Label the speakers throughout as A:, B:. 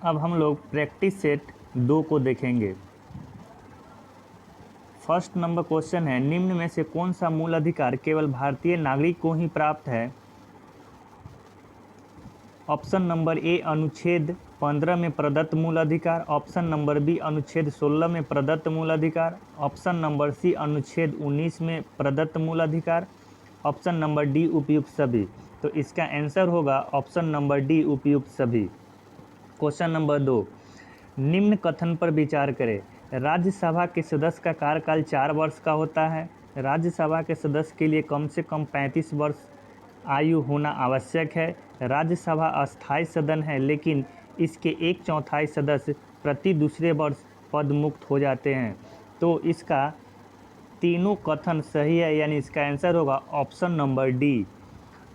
A: अब हम लोग प्रैक्टिस सेट 2 को देखेंगे। फर्स्ट नंबर क्वेश्चन है, निम्न में से कौन सा मूल अधिकार केवल भारतीय नागरिक को ही प्राप्त है? ऑप्शन नंबर ए अनुच्छेद 15 में प्रदत्त मूल अधिकार, ऑप्शन नंबर बी अनुच्छेद 16 में प्रदत्त मूल अधिकार, ऑप्शन नंबर सी अनुच्छेद 19 में प्रदत्त मूल अधिकार, ऑप्शन नंबर डी उपयुक्त सभी। तो इसका आंसर होगा ऑप्शन नंबर डी उपयुक्त सभी। क्वेश्चन नंबर 2, निम्न कथन पर विचार करें। राज्यसभा के सदस्य का कार्यकाल 4 वर्ष का होता है। राज्यसभा के सदस्य के लिए कम से कम 35 वर्ष आयु होना आवश्यक है। राज्यसभा अस्थायी सदन है, लेकिन इसके 1/4 सदस्य प्रति दूसरे वर्ष पद मुक्त हो जाते हैं। तो इसका तीनों कथन सही है, यानी इसका आंसर होगा ऑप्शन नंबर डी।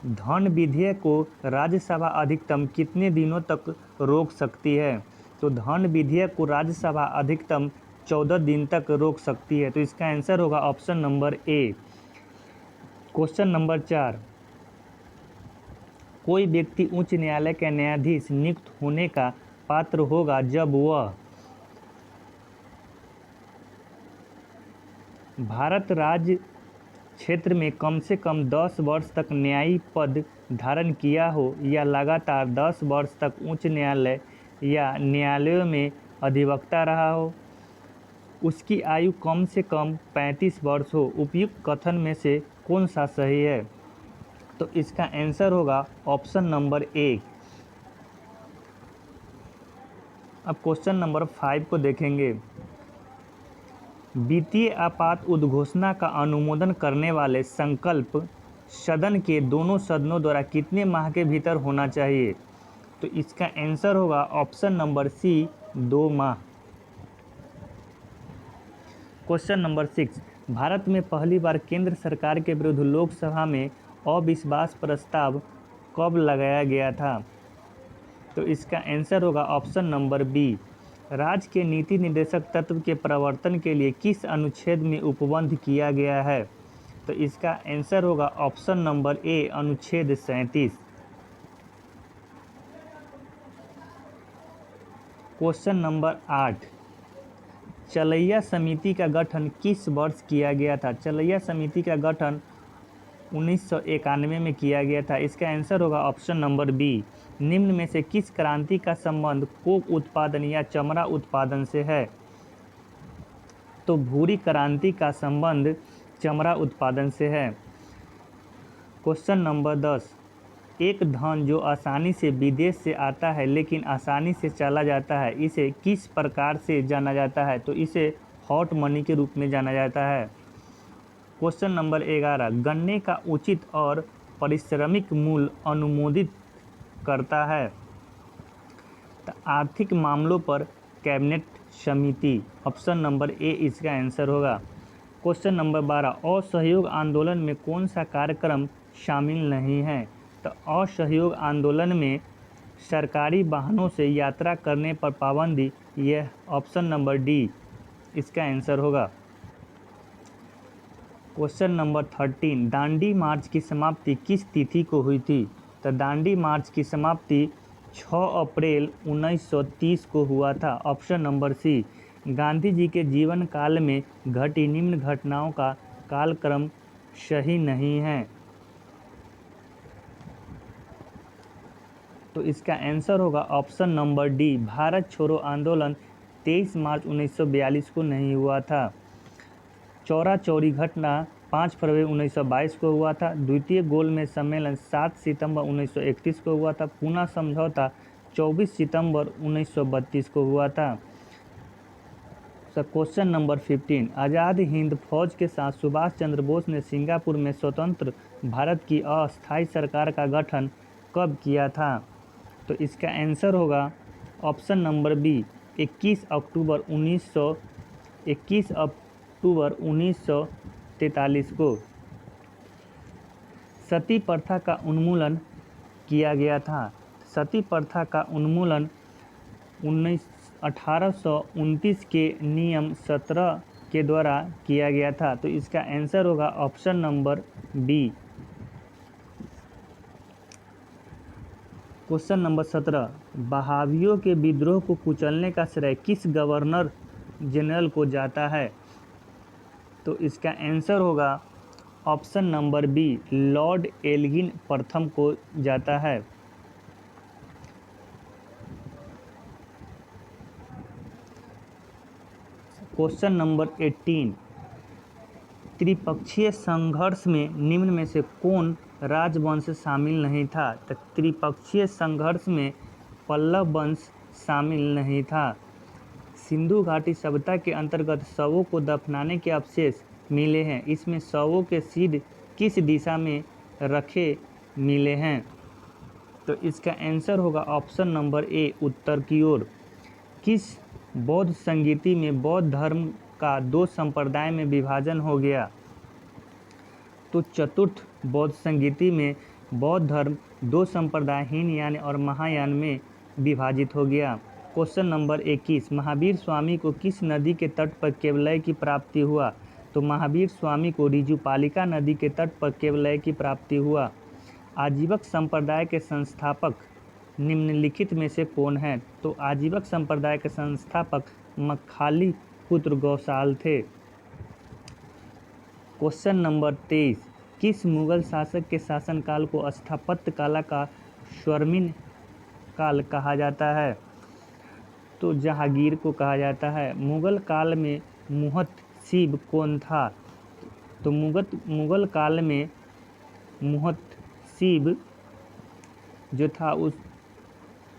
A: धन विधेयक को राज्यसभा अधिकतम कितने दिनों तक रोक सकती है? तो धन विधेयक को राज्यसभा अधिकतम 14 दिन तक रोक सकती है। तो इसका आंसर होगा option number A. Question number 4, कोई व्यक्ति उच्च न्यायालय का न्यायाधीश नियुक्त होने का पात्र होगा जब वह भारत राज्य क्षेत्र में कम से कम 10 वर्ष तक न्यायिक पद धारण किया हो, या लगातार 10 वर्ष तक उच्च न्यायालय या न्यायालयों में अधिवक्ता रहा हो, उसकी आयु कम से कम 35 वर्ष हो। उपयुक्त कथन में से कौन सा सही है? तो इसका आंसर होगा ऑप्शन नंबर ए। अब क्वेश्चन नंबर 5 को देखेंगे। वित्तीय आपात उद्घोषणा का अनुमोदन करने वाले संकल्प सदन के दोनों सदनों द्वारा कितने माह के भीतर होना चाहिए? तो इसका आंसर होगा ऑप्शन नंबर सी, 2 माह। क्वेश्चन नंबर 6, भारत में पहली बार केंद्र सरकार के विरुद्ध लोकसभा में अविश्वास प्रस्ताव कब लगाया गया था? तो इसका आंसर होगा ऑप्शन नंबर बी। राज्य के नीति निर्देशक तत्व के प्रवर्तन के लिए किस अनुच्छेद में उपबंध किया गया है? तो इसका आंसर होगा ऑप्शन नंबर ए, अनुच्छेद 37। क्वेश्चन नंबर 8, चलैया समिति का गठन किस वर्ष किया गया था? चलैया समिति का गठन 1991 में किया गया था। इसका आंसर होगा ऑप्शन नंबर बी। निम्न में से किस क्रांति का संबंध कोक उत्पादन या चमड़ा उत्पादन से है? तो भूरी क्रांति का संबंध चमड़ा उत्पादन से है। क्वेश्चन नंबर 10, एक धन जो आसानी से विदेश से आता है लेकिन आसानी से चला जाता है, इसे किस प्रकार से जाना जाता है? तो इसे हॉट मनी के रूप में जाना जाता है। क्वेश्चन नंबर 11, गन्ने का उचित और पारिश्रमिक मूल्य अनुमोदित करता है? तो आर्थिक मामलों पर कैबिनेट समिति। ऑप्शन नंबर ए इसका आंसर होगा। क्वेश्चन नंबर 12, असहयोग आंदोलन में कौन सा कार्यक्रम शामिल नहीं है? तो असहयोग आंदोलन में सरकारी वाहनों से यात्रा करने पर पाबंदी, यह ऑप्शन नंबर डी इसका आंसर होगा। क्वेश्चन नंबर 13, दांडी मार्च की समाप्ति किस तिथि को हुई थी? तो दांडी मार्च की समाप्ति 6 अप्रैल 1930 को हुआ था। Option number C. Gandhi ji के जीवन काल में घटी निम्न घटनाओं का कालक्रम सही नहीं है। तो इसका आंसर होगा ऑप्शन नंबर डी। भारत छोड़ो आंदोलन 23 मार्च 1942 को नहीं हुआ था। चौरा चौरी घटना 5 फरवरी 1922 को हुआ था। द्वितीय गोलमेज सम्मेलन 7 सितंबर 1931 को हुआ था। पूना समझौता 24 सितंबर 1932 को हुआ था। क्वेश्चन नंबर 15, आज़ाद हिंद फौज के साथ सुभाष चंद्र बोस ने सिंगापुर में स्वतंत्र भारत की अस्थायी सरकार का गठन कब किया था? तो इसका आंसर होगा ऑप्शन नंबर बी, 21 अक्टूबर 1943 को। सती प्रथा का उन्मूलन किया गया था। सती प्रथा का उन्मूलन 1829 के नियम 17 के द्वारा किया गया था। तो इसका आंसर होगा option number B. Question number 17, बहावियों के विद्रोह को कुचलने का श्रेय किस गवर्नर जनरल को जाता है? तो इसका आंसर होगा option number B, Lord Elgin प्रथम को जाता है। क्वेश्चन नंबर 18, त्रिपक्षीय संघर्ष में निम्न में से कौन राजवंश शामिल नहीं था? तो त्रिपक्षीय संघर्ष में पल्लव वंश शामिल नहीं था। सिंधु घाटी सभ्यता के अंतर्गत शवों को दफनाने के अवशेष मिले हैं, इसमें शवों के सिर किस दिशा में रखे मिले हैं? तो इसका आंसर होगा ऑप्शन नंबर ए, उत्तर की ओर। किस बौद्ध संगीति में बौद्ध धर्म का 2 संप्रदाय में विभाजन हो गया? तो चतुर्थ बौद्ध संगीति में बौद्ध धर्म 2 संप्रदाय हीनयान और महायान में विभाजित हो गया। क्वेश्चन नंबर 21, महावीर स्वामी को किस नदी के तट पर केवलय की प्राप्ति हुआ? तो महावीर स्वामी को ऋजुपालिका नदी के तट पर केवलय की प्राप्ति हुआ। आजीवक संप्रदाय के संस्थापक निम्नलिखित में से कौन है? तो आजीवक संप्रदाय के संस्थापक मक्खाली पुत्र गौसाल थे। क्वेश्चन नंबर 23, किस मुगल शासक के शासनकाल को स्थापत्य कला का स्वर्णिम काल कहा जाता है? तो जहांगीर को कहा जाता है। मुगल काल में मुहतसिब कौन था? तो मुगल काल में मुहतसिब जो था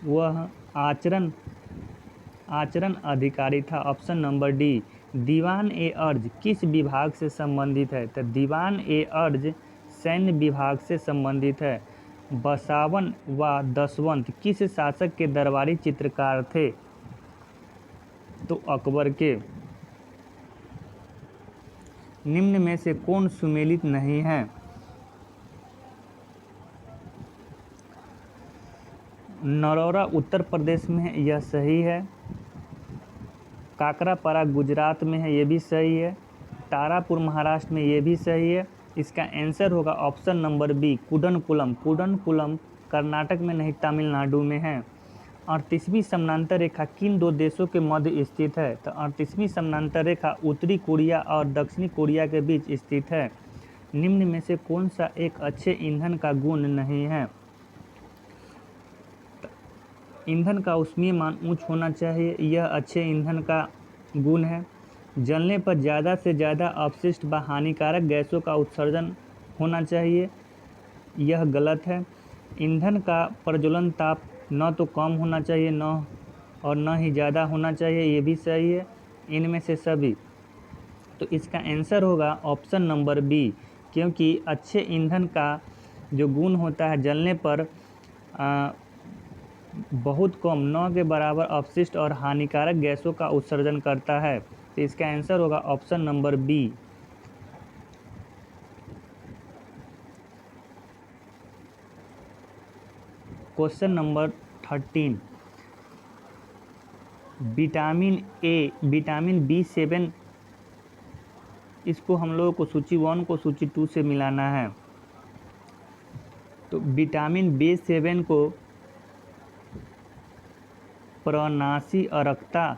A: वह आचरण अधिकारी था। ऑप्शन नंबर डी, दीवान ए अर्ज किस विभाग से संबंधित है? तो दीवान ए अर्ज सैन्य विभाग से संबंधित है। बसावन व दसवंत किस शासक के दरबारी चित्रकार थे? तो अकबर के। निम्न में से कौन सुमेलित नहीं है? नरौरा उत्तर प्रदेश में है, यह सही है। काकरापारा गुजरात में है, ये भी सही है। तारापुर महाराष्ट्र में, ये भी सही है। इसका आंसर होगा option number B, Kudankulam. Kudankulam Karnataka में नहीं, तमिलनाडु में है। 38वीं समानांतर रेखा किन 2 देशों के मध्य स्थित है? तो 38वीं समानांतर रेखा उत्तरी कोरिया और दक्षिणी कोरिया के बीच स्थित है। निम्न में से कौन सा एक अच्छे ईंधन का गुण नहीं है? ईंधन का ऊष्मीय मान उच्च होना चाहिए, यह अच्छे ईंधन का गुण है। जलने पर ज़्यादा से ज़्यादा अपशिष्ट व हानिकारक गैसों का उत्सर्जन होना चाहिए, यह गलत है। ईंधन का प्रज्वलन ताप न तो कम होना चाहिए न ही ज़्यादा होना चाहिए, ये भी सही है। इनमें से सभी। तो इसका आंसर होगा ऑप्शन नंबर बी, क्योंकि अच्छे ईंधन का जो गुण होता है जलने पर बहुत कम, न के बराबर अपशिष्ट और हानिकारक गैसों का उत्सर्जन करता है। तो इसका आंसर होगा option number B. Question number 13, vitamin A, vitamin B7, इसको हम लोगों को सूची 1 को सूची 2 से मिलाना है। तो विटामिन B7 को प्रनाशी अरक्ता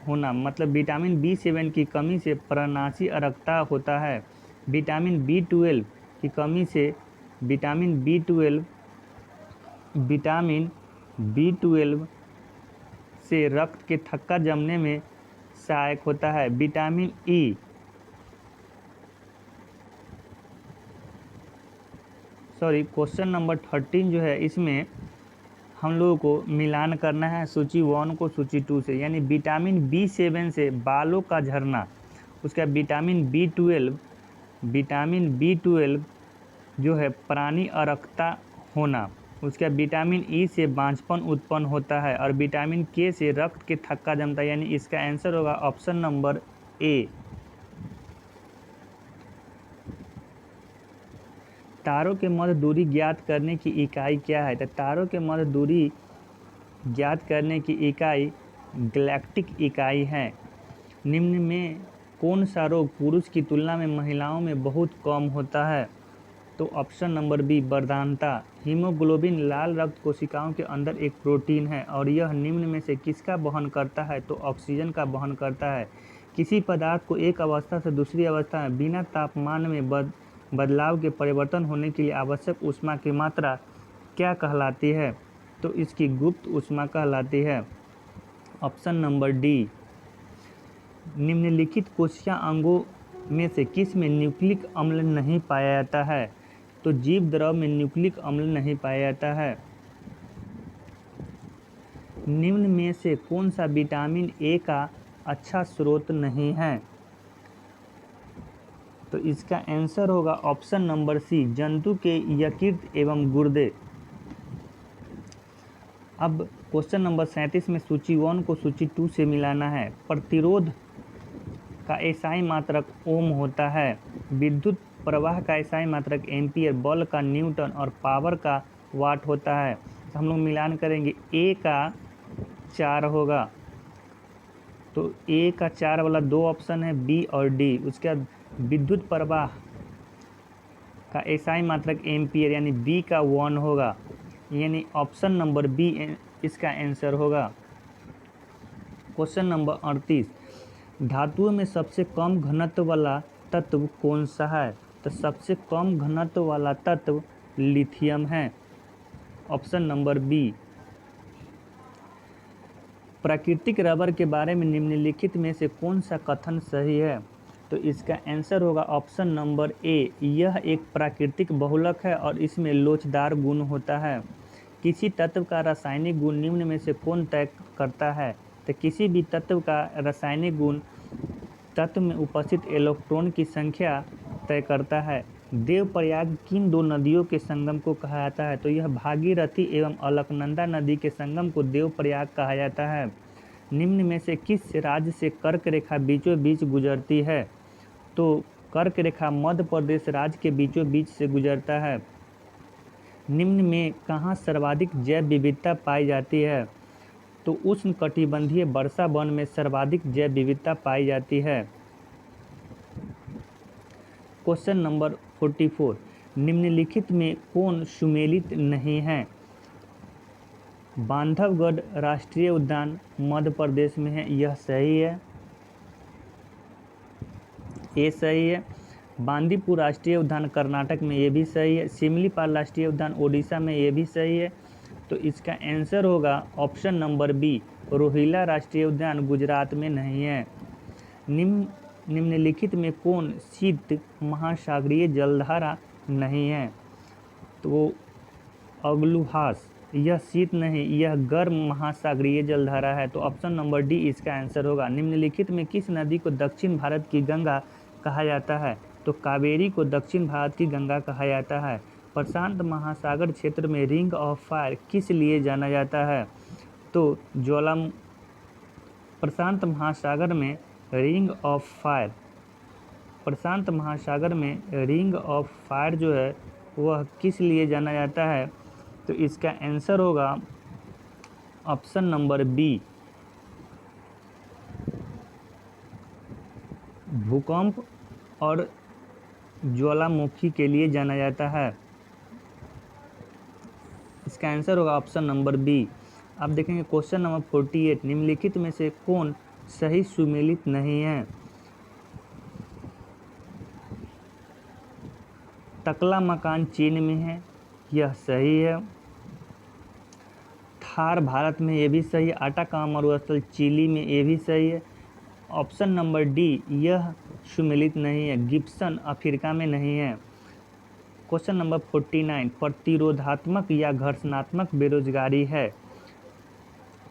A: होना, मतलब विटामिन B7 की कमी से प्रनाशी अरक्ता होता है। विटामिन B12 की कमी से विटामिन B12 से रक्त के थक्का जमने में सहायक होता है। विटामिन ई, क्वेश्चन नंबर 13 जो है इसमें हम लोगों को मिलान करना है सूची 1 को सूची 2 से, यानी विटामिन B7 से बालों का झड़ना, उसका विटामिन B12 जो है प्राणी अरक्ता होना, उसका विटामिन ई से बांझपन उत्पन्न होता है और विटामिन के से रक्त के थक्का जमता है, यानी इसका आंसर होगा ऑप्शन नंबर ए। तारों के मध्य दूरी ज्ञात करने की इकाई क्या है? तो तारों के मध्य दूरी ज्ञात करने की इकाई गैलेक्टिक इकाई है। निम्न में कौन सा रोग पुरुष की तुलना में महिलाओं में बहुत कम होता है? तो ऑप्शन नंबर बी वर्धानता। हीमोग्लोबिन लाल रक्त कोशिकाओं के अंदर एक प्रोटीन है और यह निम्न में से किसका वहन करता है? तो ऑक्सीजन का वहन करता है। किसी पदार्थ को एक अवस्था से दूसरी अवस्था में बिना तापमान में बदलाव के परिवर्तन होने के लिए आवश्यक ऊष्मा की मात्रा क्या कहलाती है? तो इसकी गुप्त ऊष्मा कहलाती है। Option number D. निम्नलिखित कोशिका अंगों में से किस में न्यूक्लिक अम्ल नहीं पाया जाता है? तो जीव द्रव में न्यूक्लिक अम्ल नहीं पाया जाता है। निम्न में से कौन सा विटामिन ए का अच्छा स्रोत नहीं है? तो इसका आंसर होगा ऑप्शन नंबर सी, जंतु के यकृत एवं गुर्दे। अब क्वेश्चन नंबर 37 में सूची 1 को सूची 2 से मिलाना है। प्रतिरोध का एसआई मात्रक ओम होता है, विद्युत प्रवाह का एसआई मात्रक एम्पियर, बल का न्यूटन और पावर का वाट होता है। तो हम लोग मिलान करेंगे, ए का 4 होगा, तो ए का 4 वाला 2 ऑप्शन है, बी और डी। उसके बाद विद्युत प्रवाह का एसआई मात्रक एम्पियर यानी बी का 1 होगा, यानी ऑप्शन नंबर बी इसका आंसर होगा। क्वेश्चन नंबर 38, धातुओं में सबसे कम घनत्व वाला तत्व कौन सा है? तो सबसे कम घनत्व वाला तत्व लिथियम है, ऑप्शन नंबर बी। प्राकृतिक रबर के बारे में निम्नलिखित में से कौन सा कथन सही है? तो इसका आंसर होगा ऑप्शन नंबर ए, यह एक प्राकृतिक बहुलक है और इसमें लोचदार गुण होता है। किसी तत्व का रासायनिक गुण निम्न में से कौन तय करता है? तो किसी भी तत्व का रासायनिक गुण तत्व में उपस्थित इलेक्ट्रॉन की संख्या तय करता है। देवप्रयाग किन 2 नदियों के संगम को कहा जाता है? तो यह भागीरथी एवं अलकनंदा नदी के संगम को देवप्रयाग कहा जाता है। निम्न में से किस राज्य से कर्क रेखा बीचों बीच गुजरती है? तो कर्क रेखा मध्य प्रदेश राज्य के बीचों बीच से गुजरता है। निम्न में कहाँ सर्वाधिक जैव विविधता पाई जाती है? तो उष्णकटिबंधीय वर्षा वन में सर्वाधिक जैव विविधता पाई जाती है। क्वेश्चन नंबर 44, निम्नलिखित में कौन सुमेलित नहीं है? बांधवगढ़ राष्ट्रीय उद्यान मध्य प्रदेश में है, यह सही है, ये सही है। बांदीपुर राष्ट्रीय उद्यान कर्नाटक में, ये भी सही है। सिमलीपाल राष्ट्रीय उद्यान ओडिशा में, ये भी सही है। तो इसका आंसर होगा ऑप्शन नंबर बी, रोहिला राष्ट्रीय उद्यान गुजरात में नहीं है। निम्नलिखित में कौन शीत महासागरीय जलधारा नहीं है? तो अग्लुहास, यह शीत नहीं, यह गर्म महासागरीय जलधारा है। तो ऑप्शन नंबर डी इसका आंसर होगा। निम्नलिखित में किस नदी को दक्षिण भारत की गंगा कहा जाता है? तो कावेरी को दक्षिण भारत की गंगा कहा जाता है। प्रशांत महासागर क्षेत्र में रिंग ऑफ फायर किस लिए जाना जाता है? तो प्रशांत महासागर में रिंग ऑफ फायर जो है वह किस लिए जाना जाता है? तो इसका आंसर होगा ऑप्शन नंबर बी, भूकंप और ज्वालामुखी के लिए जाना जाता है। इसका आंसर होगा ऑप्शन नंबर बी। अब देखेंगे क्वेश्चन नंबर 48, निम्नलिखित में से कौन सही सुमेलित नहीं है? तकला मकान चीन में है, यह सही है। थार भारत में, ये भी सही है। आटाकामा मरुस्थल चिली में, ये भी सही है। ऑप्शन नंबर डी, यह सुमेलित नहीं है, गिब्सन अफ्रीका में नहीं है। क्वेश्चन नंबर 49, प्रतिरोधात्मक या घर्षणात्मक बेरोजगारी है?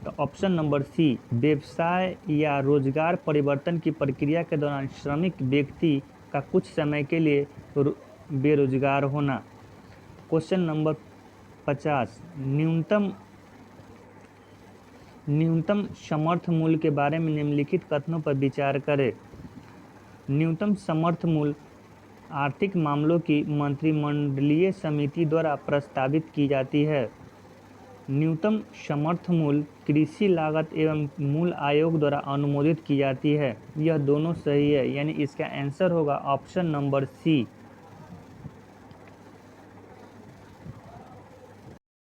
A: तो ऑप्शन नंबर सी, व्यवसाय या रोजगार परिवर्तन की प्रक्रिया के दौरान श्रमिक व्यक्ति का कुछ समय के लिए बेरोजगार होना। क्वेश्चन नंबर 50, न्यूनतम समर्थ मूल्य के बारे में निम्नलिखित कथनों पर विचार करें। न्यूनतम समर्थ मूल्य आर्थिक मामलों की मंत्रिमंडलीय समिति द्वारा प्रस्तावित की जाती है। न्यूनतम समर्थ मूल्य कृषि लागत एवं मूल्य आयोग द्वारा अनुमोदित की जाती है। यह दोनों सही है, यानी इसका आंसर होगा ऑप्शन नंबर सी,